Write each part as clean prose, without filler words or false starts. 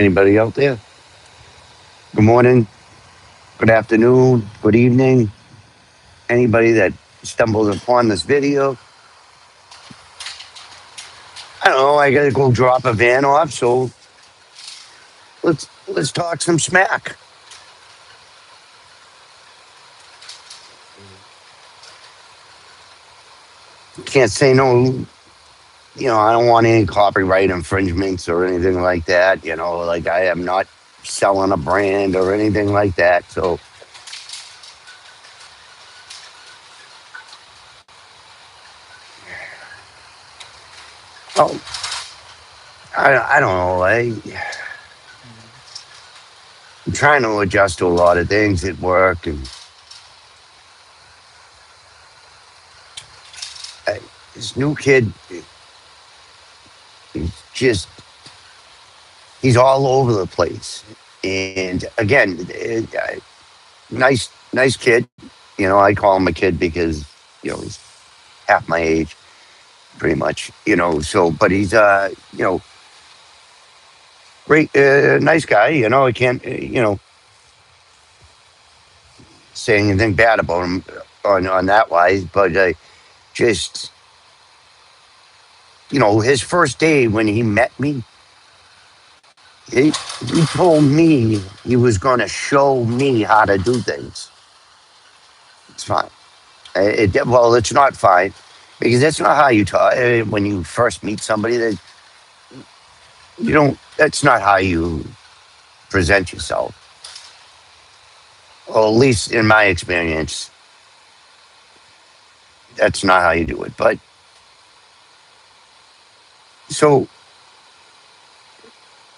Anybody out there? Good morning, good afternoon, good evening. Anybody that stumbles upon this video, I don't know. I gotta go drop a van off, so let's talk some smack. Can't say no. I don't want any copyright infringements or anything like that. Like I am not selling a brand or anything like that. So, oh, I don't know. I'm trying to adjust to a lot of things at work, and I, this new kid, he's just he's all over the place. And again, nice kid. I call him a kid because he's half my age, pretty much. So, but he's great, nice guy. I can't say anything bad about him on that wise, but just his first day when he met me, he told me he was going to show me how to do things. It's fine. Well, it's not fine because that's not how you talk when you first meet somebody. That you don't. That's not how you present yourself. Well, at least in my experience, that's not how you do it. But so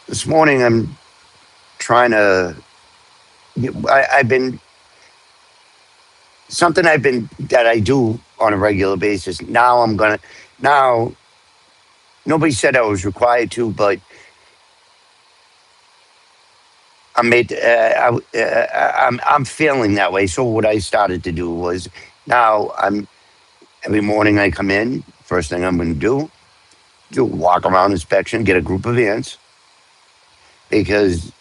this morning, I'm trying to. I've been something I've been that I do on a regular basis. Now I'm gonna. Now nobody said I was required to, but I'm feeling that way. So what I started to do was now I'm every morning I come in. First thing I'm going to do walk around inspection, get a group of ants because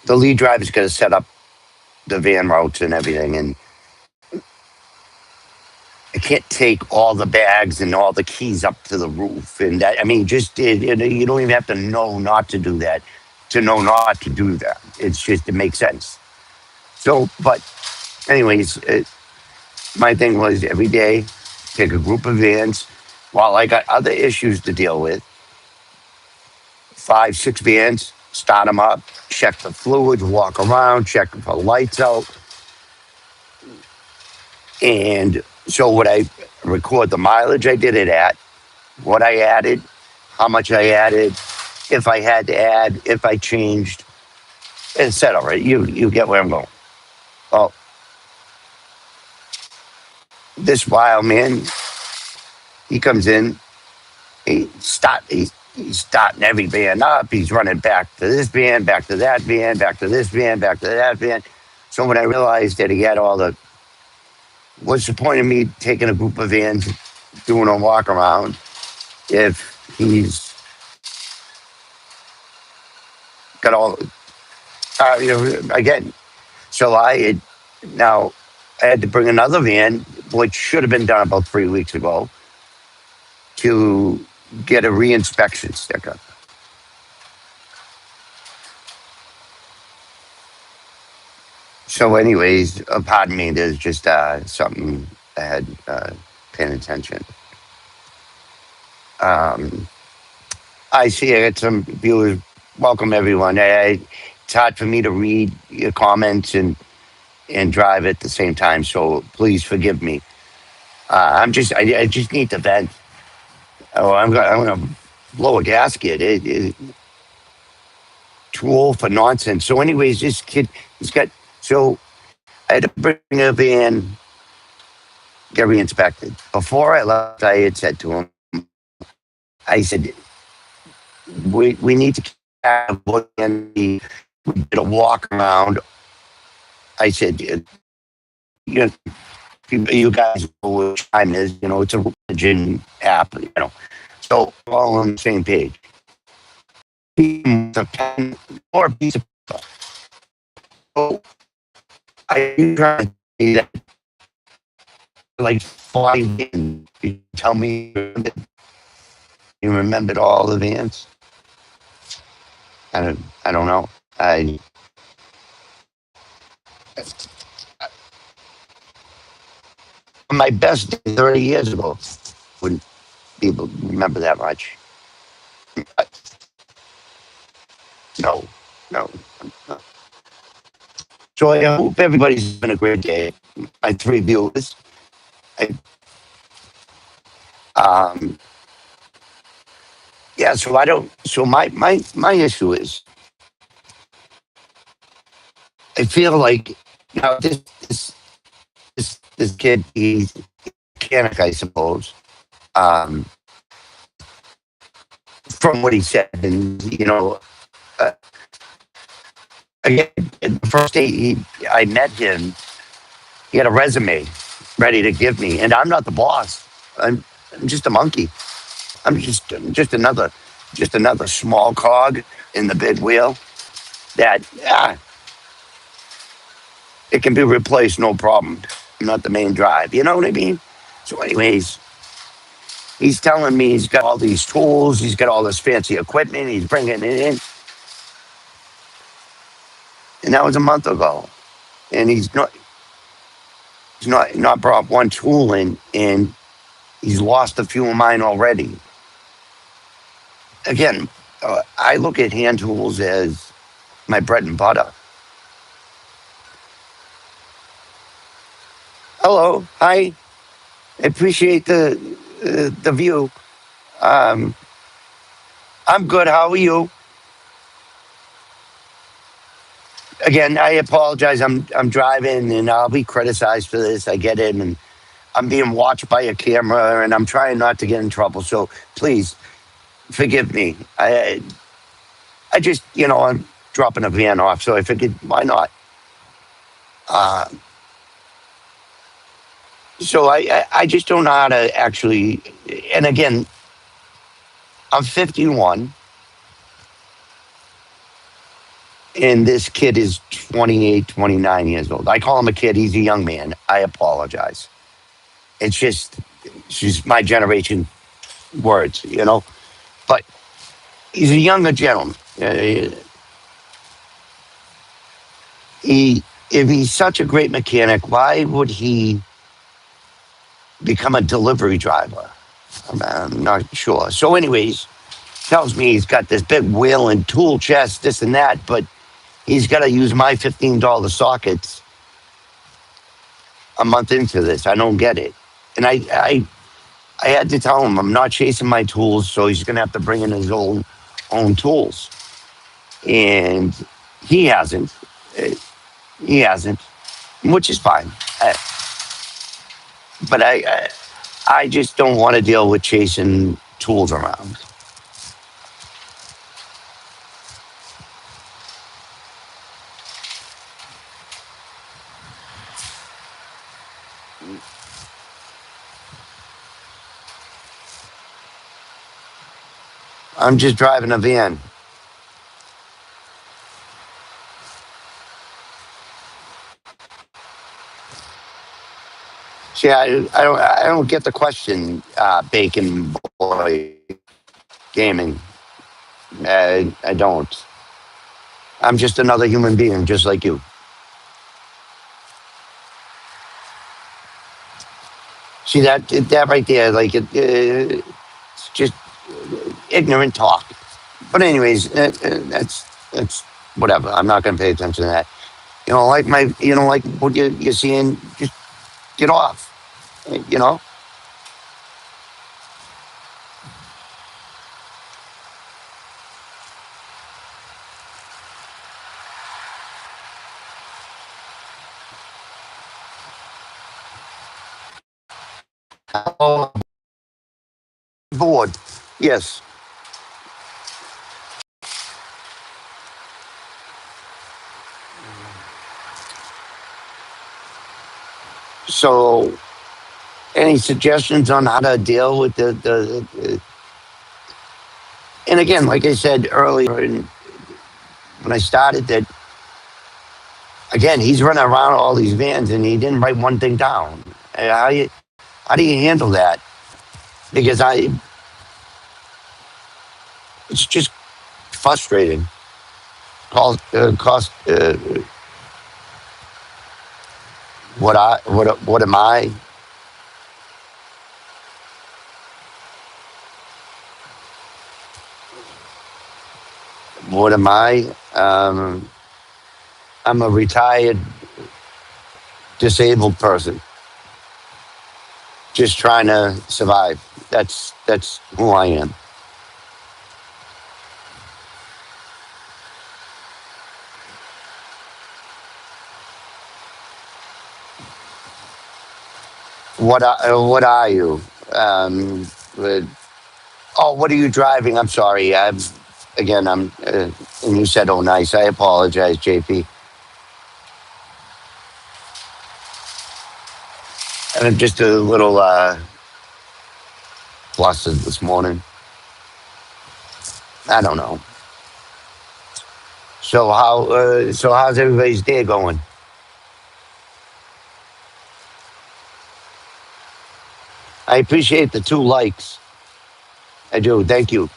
the lead driver's going to set up the van routes and everything, and I can't take all the bags and all the keys up to the roof. And that, I mean, just you don't even have to know not to do that to know not to do that. It's just it makes sense. So, but anyways, my thing was every day take a group of vans while I got other issues to deal with. 5, 6 vans, start them up, check the fluids, walk around, check if the lights out, and so what I record the mileage I did it at, what I added, how much I added, if I had to add, if I changed, etc. You get where I'm going. Well, this wild man, he comes in, he's starting every van up. He's running back to this van, back to that van, back to this van, back to that van. So when I realized that he had all the, what's the point of me taking a group of vans, doing a walk around, if he's got all, again. So now I had to bring another van, which should have been done about 3 weeks ago, to get a reinspection sticker. So, anyways, pardon me. There's just something I had paying attention. Um, I see I got some viewers. Welcome, everyone. It's hard for me to read your comments and drive at the same time, so please forgive me. I just need to vent. Oh, I'm gonna blow a gasket. Too old for nonsense. So, anyways, this kid, he's got. So I had to bring a van, get re-inspected. Before I left, I had said to him, I said, we need to have we did a walk around. I said, you know, you guys know what time it is. It's a religion app. So we're all on the same page. piece of pen or a piece of paper. So I you trying to say that like 5 you tell me you remembered all the vans? I don't know. I my best day 30 years ago wouldn't people remember that much. Uh, No, no, no. So I hope everybody's having a great day. My three viewers. I, um, yeah. So I don't. So my issue is I feel like now this kid he's a mechanic I suppose. Um, from what he said, and uh, again, the first day I met him, he had a resume ready to give me, and I'm not the boss. I'm just a monkey. I'm just another small cog in the big wheel that it can be replaced no problem. I'm not the main drive. You know what I mean? So, anyways, he's telling me he's got all these tools, he's got all this fancy equipment, he's bringing it in, and that was a month ago. And he's not brought one tool in, and he's lost a few of mine already. Again, I look at hand tools as my bread and butter. Hello, hi. I appreciate the view. Um, I'm good. How are you? Again, I apologize. I'm driving, and I'll be criticized for this. I get it, and I'm being watched by a camera, and I'm trying not to get in trouble. So please forgive me. I just I'm dropping a van off, so I figured why not. Uh, so I just don't know how to actually. And again, I'm 51, and this kid is 28, 29 years old. I call him a kid. He's a young man. I apologize. It's just my generation words. But he's a younger gentleman. He, if he's such a great mechanic, why would he become a delivery driver? I'm not sure. So, anyways, tells me he's got this big wheel and tool chest, this and that, but he's got to use my $15 sockets a month into this. I don't get it. And I had to tell him I'm not chasing my tools, so he's going to have to bring in his own tools. And he hasn't. Uh, He hasn't, which is fine. Uh, but I just don't want to deal with chasing tools around. I'm just driving a van. See, I don't get the question, Bacon Boy Gaming. I don't. I'm just another human being, just like you. See that right there, like it's just ignorant talk. But anyways, that's whatever. I'm not going to pay attention to that. Like what you're seeing. Just get off. You know. Oh, bored. Yes. So, any suggestions on how to deal with the And again, like I said earlier, when I started, that again, he's running around all these vans and he didn't write one thing down. How do you handle that? Because it's just frustrating. Cost. What am I? What am I? I'm a retired disabled person, just trying to survive. That's who I am. What are you? Uh, oh, what are you driving? I'm sorry. I'm. And you said, "Oh, nice." I apologize, JP. And I'm just a little flustered this morning. I don't know. So how's everybody's day going? I appreciate the 2 likes. I do. Thank you.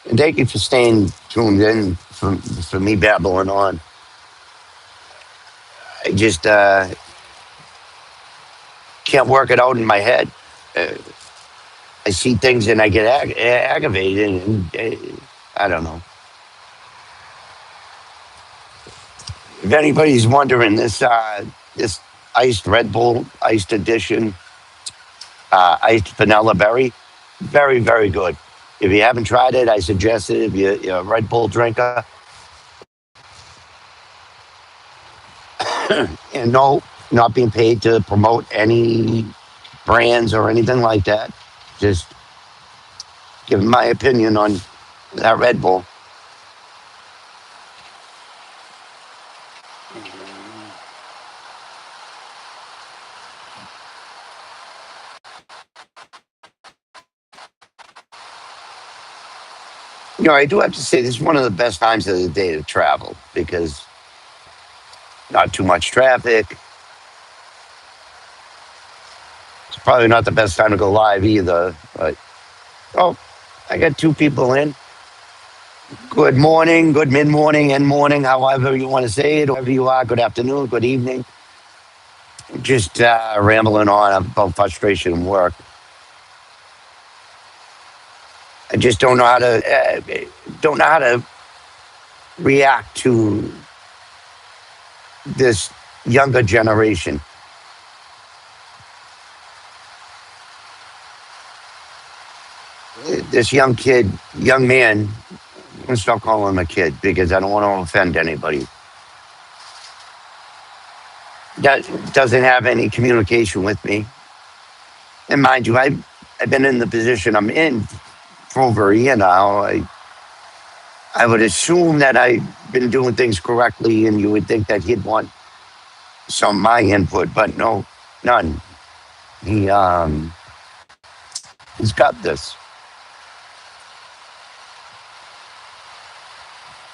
And thank you for staying tuned in for me babbling on. I just can't work it out in my head. Uh, I see things and I get aggravated, and I don't know. If anybody's wondering, this iced Red Bull, iced edition, iced vanilla berry, very very good. If you haven't tried it, I suggest it. If you're a Red Bull drinker, and no, not being paid to promote any brands or anything like that. Just giving my opinion on that Red Bull. I do have to say this is one of the best times of the day to travel because not too much traffic. It's probably not the best time to go live either. But oh, I got 2 people in. Good morning, good mid morning, and morning, however you want to say it, wherever you are. Good afternoon, good evening. Just rambling on about frustration and work. I just don't know how to react to this younger generation. This young man. I'm gonna stop calling him a kid because I don't want to offend anybody. That doesn't have any communication with me. And mind you, I've been in the position I'm in for over a year now. I would assume that I've been doing things correctly, and you would think that he'd want some of my input, but no, none. He he's got this.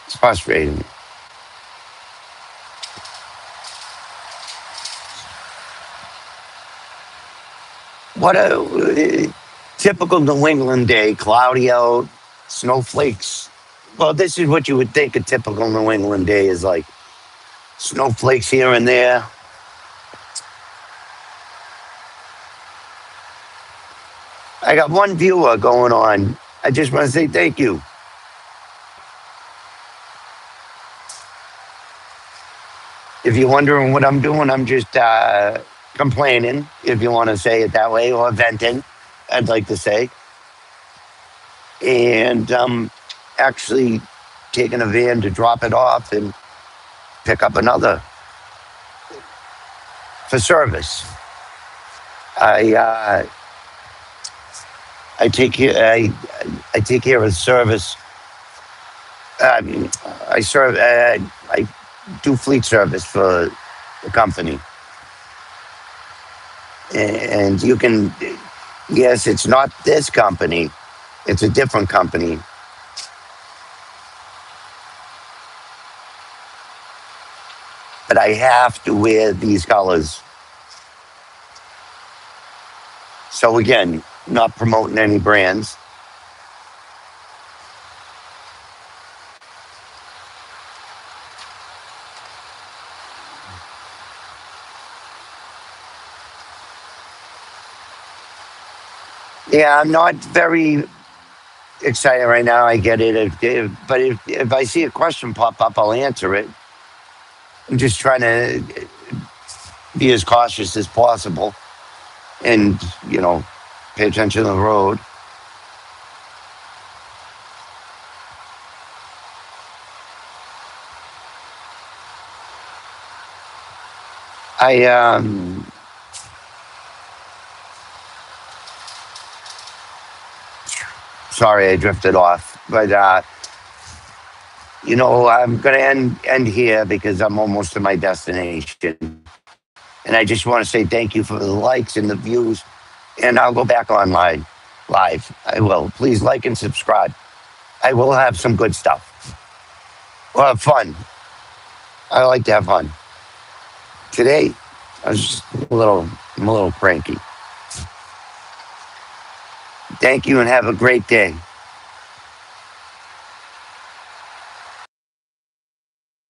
It's frustrating. What a typical New England day, cloudy out, snowflakes. Well, this is what you would think a typical New England day is like. Snowflakes here and there. I got one viewer going on. I just want to say thank you. If you're wondering what I'm doing, I'm just complaining, if you want to say it that way, or venting, I'd like to say. And actually taking a van to drop it off and pick up another for service. I I take care I take care of service. I serve. I do fleet service for the company, and you can. Yes, it's not this company; it's a different company. but I have to wear these colors. So again, not promoting any brands. Yeah, I'm not very excited right now. I get it. But if I see a question pop up, I'll answer it. I'm just trying to be as cautious as possible and, pay attention to the road. I, sorry, I drifted off. But, I'm going to end here because I'm almost to my destination. And I just want to say thank you for the likes and the views. And I'll go back online live. I will. Please like and subscribe. I will have some good stuff. We'll have fun. I like to have fun. Today, I was just I'm a little cranky. Thank you and have a great day.